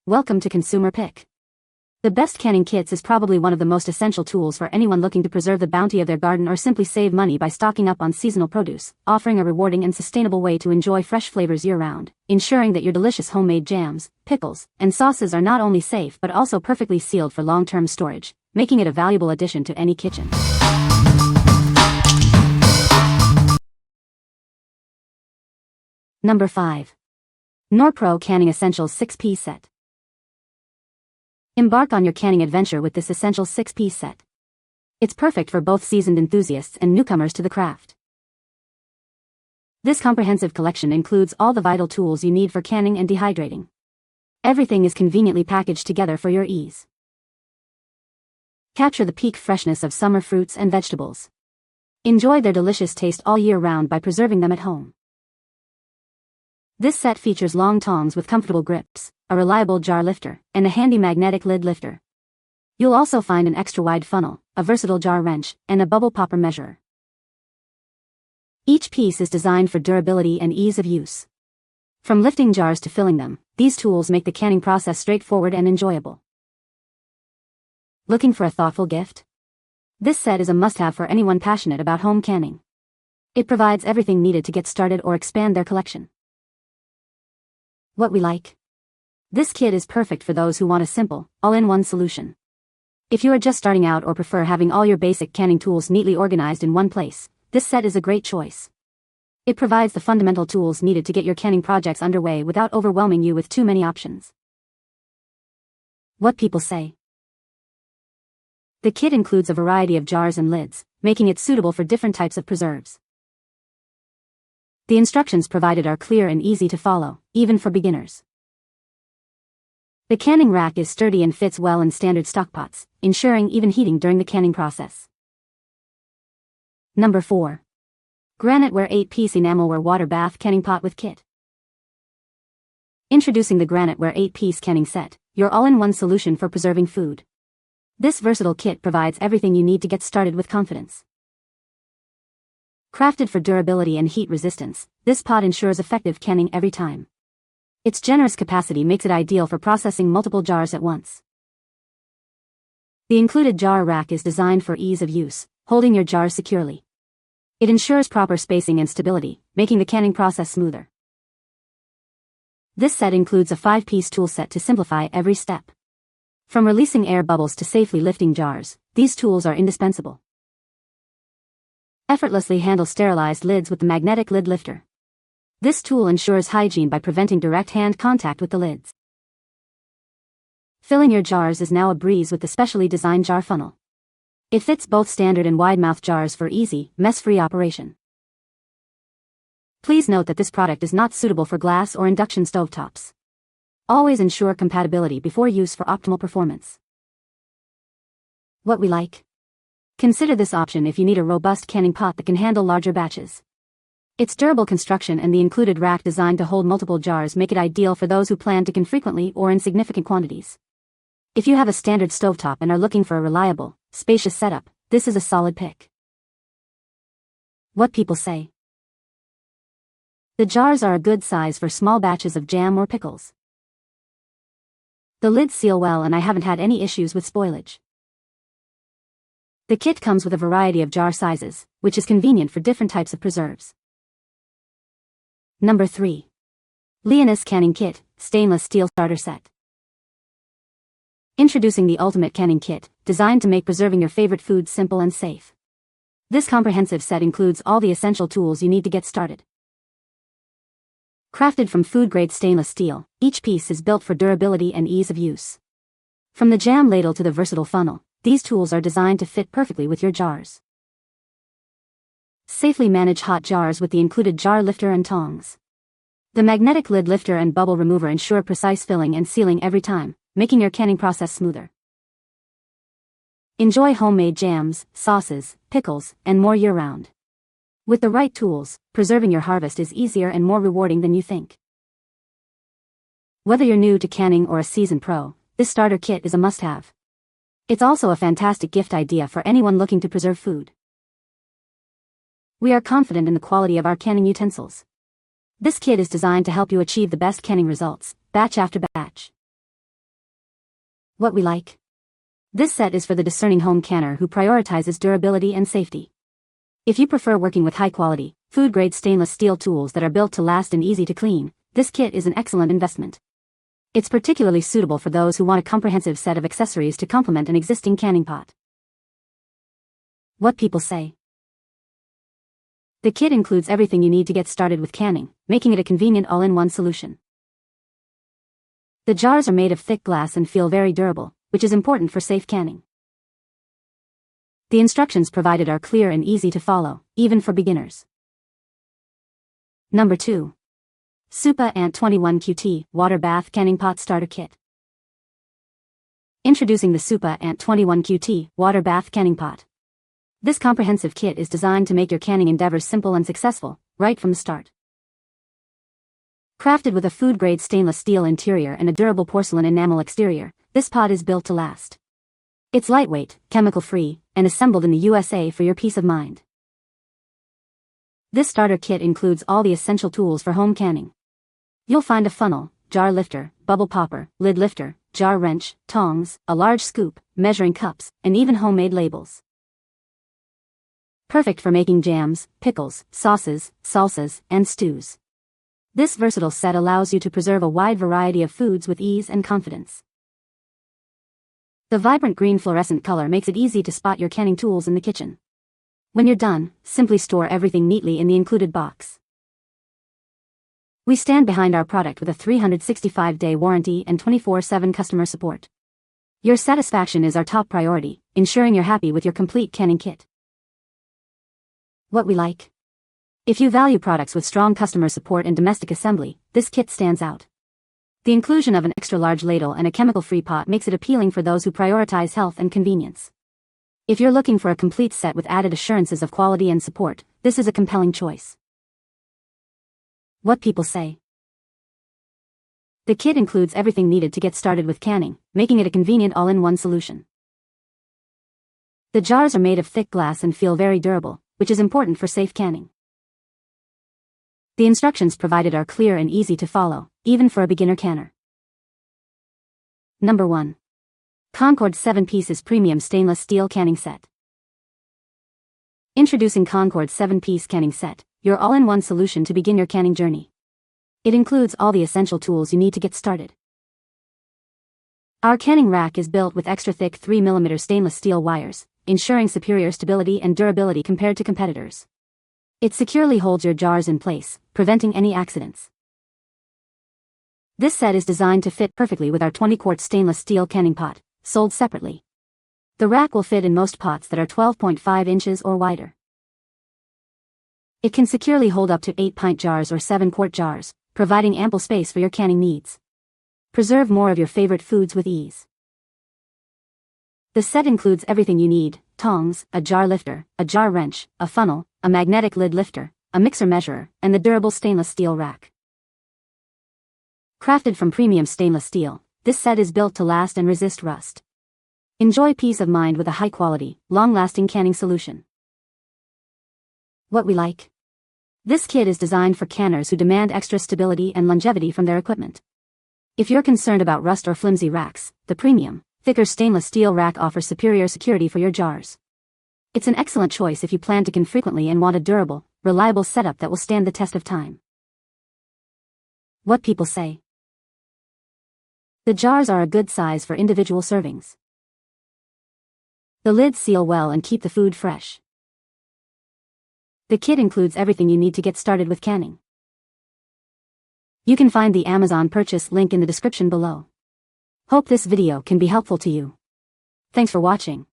Welcome to Consumer Pick. The best canning kits is probably one of the most essential tools for anyone looking to preserve the bounty of their garden or simply save money by stocking up on seasonal produce, offering a rewarding and sustainable way to enjoy fresh flavors year-round, ensuring that your delicious homemade jams, pickles, and sauces are not only safe but also perfectly sealed for long-term storage, making it a valuable addition to any kitchen. Number 5. Norpro Canning Essentials 6-Piece Set. Embark on your canning adventure with this essential 6-piece set. It's perfect for both seasoned enthusiasts and newcomers to the craft. This comprehensive collection includes all the vital tools you need for canning and dehydrating. Everything is conveniently packaged together for your ease. Capture the peak freshness of summer fruits and vegetables. Enjoy their delicious taste all year round by preserving them at home. This set features long tongs with comfortable grips, a reliable jar lifter, and a handy magnetic lid lifter. You'll also find an extra-wide funnel, a versatile jar wrench, and a bubble popper measurer. Each piece is designed for durability and ease of use. From lifting jars to filling them, these tools make the canning process straightforward and enjoyable. Looking for a thoughtful gift? This set is a must-have for anyone passionate about home canning. It provides everything needed to get started or expand their collection. What we like? This kit is perfect for those who want a simple, all-in-one solution. If you are just starting out or prefer having all your basic canning tools neatly organized in one place, this set is a great choice. It provides the fundamental tools needed to get your canning projects underway without overwhelming you with too many options. What people say. The kit includes a variety of jars and lids, making it suitable for different types of preserves. The instructions provided are clear and easy to follow, even for beginners. The canning rack is sturdy and fits well in standard stockpots, ensuring even heating during the canning process. Number 4. Granite Ware 8-Piece Enamelware Water Bath Canning Pot with Kit. Introducing the Granite Ware 8-Piece Canning Set, your all-in-one solution for preserving food. This versatile kit provides everything you need to get started with confidence. Crafted for durability and heat resistance, this pot ensures effective canning every time. Its generous capacity makes it ideal for processing multiple jars at once. The included jar rack is designed for ease of use, holding your jars securely. It ensures proper spacing and stability, making the canning process smoother. This set includes a 5-piece tool set to simplify every step. From releasing air bubbles to safely lifting jars, these tools are indispensable. Effortlessly handle sterilized lids with the magnetic lid lifter. This tool ensures hygiene by preventing direct hand contact with the lids. Filling your jars is now a breeze with the specially designed jar funnel. It fits both standard and wide-mouth jars for easy, mess-free operation. Please note that this product is not suitable for glass or induction stovetops. Always ensure compatibility before use for optimal performance. What we like? Consider this option if you need a robust canning pot that can handle larger batches. Its durable construction and the included rack designed to hold multiple jars make it ideal for those who plan to can frequently or in significant quantities. If you have a standard stovetop and are looking for a reliable, spacious setup, this is a solid pick. What people say. The jars are a good size for small batches of jam or pickles. The lids seal well and I haven't had any issues with spoilage. The kit comes with a variety of jar sizes, which is convenient for different types of preserves. Number 3. LEONICE Canning Kit, Stainless Steel Starter Set. Introducing the ultimate canning kit, designed to make preserving your favorite foods simple and safe. This comprehensive set includes all the essential tools you need to get started. Crafted from food-grade stainless steel, each piece is built for durability and ease of use. From the jam ladle to the versatile funnel, these tools are designed to fit perfectly with your jars. Safely manage hot jars with the included jar lifter and tongs. The magnetic lid lifter and bubble remover ensure precise filling and sealing every time, making your canning process smoother. Enjoy homemade jams, sauces, pickles, and more year-round. With the right tools, preserving your harvest is easier and more rewarding than you think. Whether you're new to canning or a seasoned pro, this starter kit is a must-have. It's also a fantastic gift idea for anyone looking to preserve food. We are confident in the quality of our canning utensils. This kit is designed to help you achieve the best canning results, batch after batch. What we like? This set is for the discerning home canner who prioritizes durability and safety. If you prefer working with high-quality, food-grade stainless steel tools that are built to last and easy to clean, this kit is an excellent investment. It's particularly suitable for those who want a comprehensive set of accessories to complement an existing canning pot. What people say. The kit includes everything you need to get started with canning, making it a convenient all-in-one solution. The jars are made of thick glass and feel very durable, which is important for safe canning. The instructions provided are clear and easy to follow, even for beginners. Number 2. Supa Ant 21 QT Water Bath Canning Pot Starter Kit. Introducing the Supa Ant 21 QT Water Bath Canning Pot. This comprehensive kit is designed to make your canning endeavors simple and successful, right from the start. Crafted with a food-grade stainless steel interior and a durable porcelain enamel exterior, this pot is built to last. It's lightweight, chemical-free, and assembled in the USA for your peace of mind. This starter kit includes all the essential tools for home canning. You'll find a funnel, jar lifter, bubble popper, lid lifter, jar wrench, tongs, a large scoop, measuring cups, and even homemade labels. Perfect for making jams, pickles, sauces, salsas, and stews. This versatile set allows you to preserve a wide variety of foods with ease and confidence. The vibrant green fluorescent color makes it easy to spot your canning tools in the kitchen. When you're done, simply store everything neatly in the included box. We stand behind our product with a 365-day warranty and 24/7 customer support. Your satisfaction is our top priority, ensuring you're happy with your complete canning kit. What we like? If you value products with strong customer support and domestic assembly, this kit stands out. The inclusion of an extra-large ladle and a chemical-free pot makes it appealing for those who prioritize health and convenience. If you're looking for a complete set with added assurances of quality and support, this is a compelling choice. What people say. The kit includes everything needed to get started with canning, making it a convenient all-in-one solution. The jars are made of thick glass and feel very durable, which is important for safe canning. The instructions provided are clear and easy to follow, even for a beginner canner. Number 1. Concord 7 Pieces Premium Stainless Steel Canning Set. Introducing Concord 7-Piece Canning Set, your all-in-one solution to begin your canning journey. It includes all the essential tools you need to get started. Our canning rack is built with extra-thick 3mm stainless steel wires, ensuring superior stability and durability compared to competitors. It securely holds your jars in place, preventing any accidents. This set is designed to fit perfectly with our 20-quart stainless steel canning pot, sold separately. The rack will fit in most pots that are 12.5 inches or wider. It can securely hold up to 8-pint jars or 7-quart jars, providing ample space for your canning needs. Preserve more of your favorite foods with ease. The set includes everything you need: tongs, a jar lifter, a jar wrench, a funnel, a magnetic lid lifter, a mixer measurer, and the durable stainless steel rack. Crafted from premium stainless steel, this set is built to last and resist rust. Enjoy peace of mind with a high-quality, long-lasting canning solution. What we like? This kit is designed for canners who demand extra stability and longevity from their equipment. If you're concerned about rust or flimsy racks, the premium, thicker stainless steel rack offers superior security for your jars. It's an excellent choice if you plan to can frequently and want a durable, reliable setup that will stand the test of time. What people say. The jars are a good size for individual servings. The lids seal well and keep the food fresh. The kit includes everything you need to get started with canning. You can find the Amazon purchase link in the description below. Hope this video can be helpful to you. Thanks for watching.